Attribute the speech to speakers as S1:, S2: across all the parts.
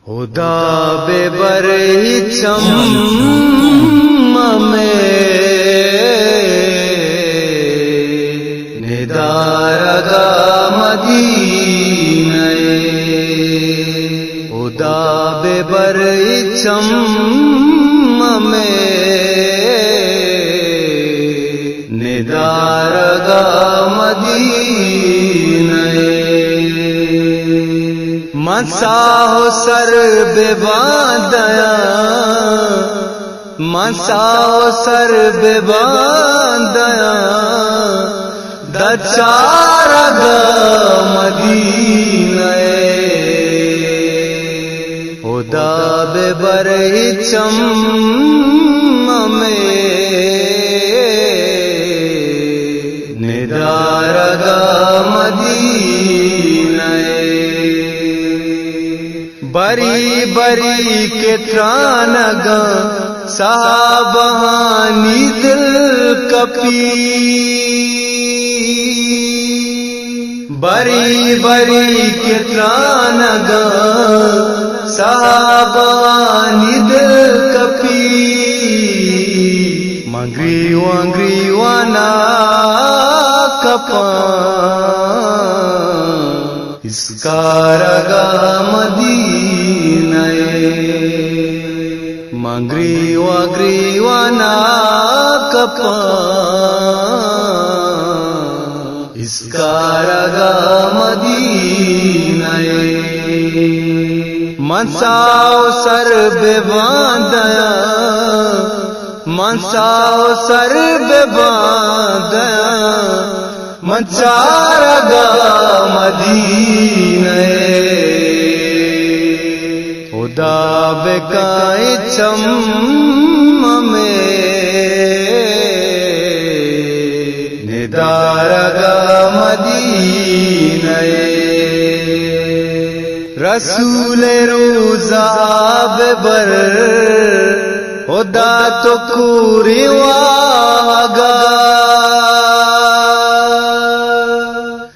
S1: خدا بے برہی چم میں ندارگا مدینہ خدا بے برہی چم میں ندارگا مدینہ مساح سر بے باندیا مساح سر بے باندیا دچارگا مدینہ خدا بے برہی چم میں ندارگا مدینہ بری بری کے ترانگا صحابانی دل کپی بری بری کے ترانگا صحابانی دل کپی مگری وانگری وانا کپا اس کارگا مدینہ مگری وگری وانا کپا اس کارگا مدینہ مساؤ سر بے باندیا مساؤ سر بے باندیا مچارگا مدینہ خدا بے کائیں چم میں ندارگا مدینہ رسول روزہ بے بر خدا تو کوری واگا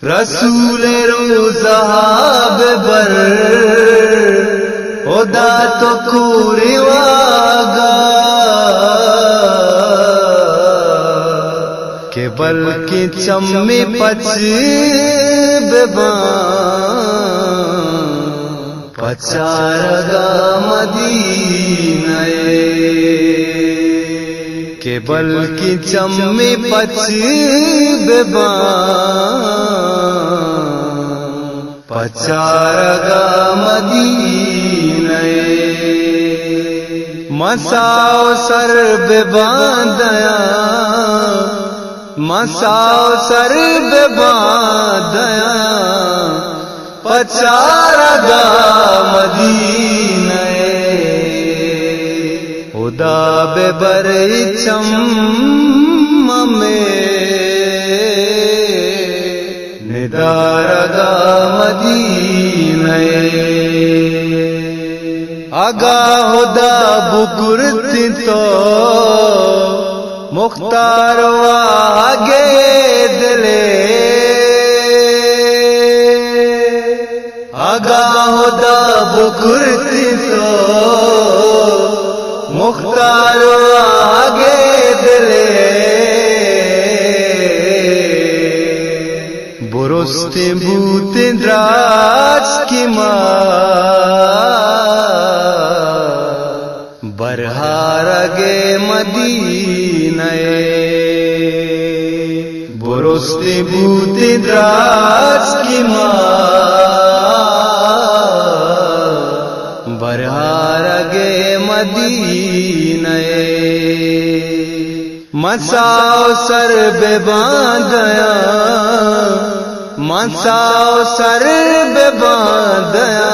S1: رسول روزہ بے بر خدا تو کوری واگا کہ بلکہ چمی پچ بے پچارگا مدینہ کہ بلکہ چمی پچ بے پچارگا مدینہ مساؤ سر بے باندیا مساؤ سر بے باندیا پچارگا مدینہ خدا بے برہی چم میں ندارگا مدینہ آگاہ خدا بکرتی تو مختار آگے دلے آگاہ خدا بکرتی تو مختار آگے دلے برستے بوت دراج کی ماں برہارگے مدینہ برستے بوت دراج کی ماں برہارگے مدینہ مساؤ سر بے باندیا مساؤ سر بے باندیا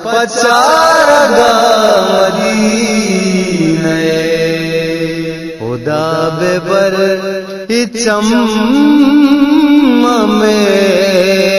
S1: پچارگا مدینہ خدا بے برہی چم میں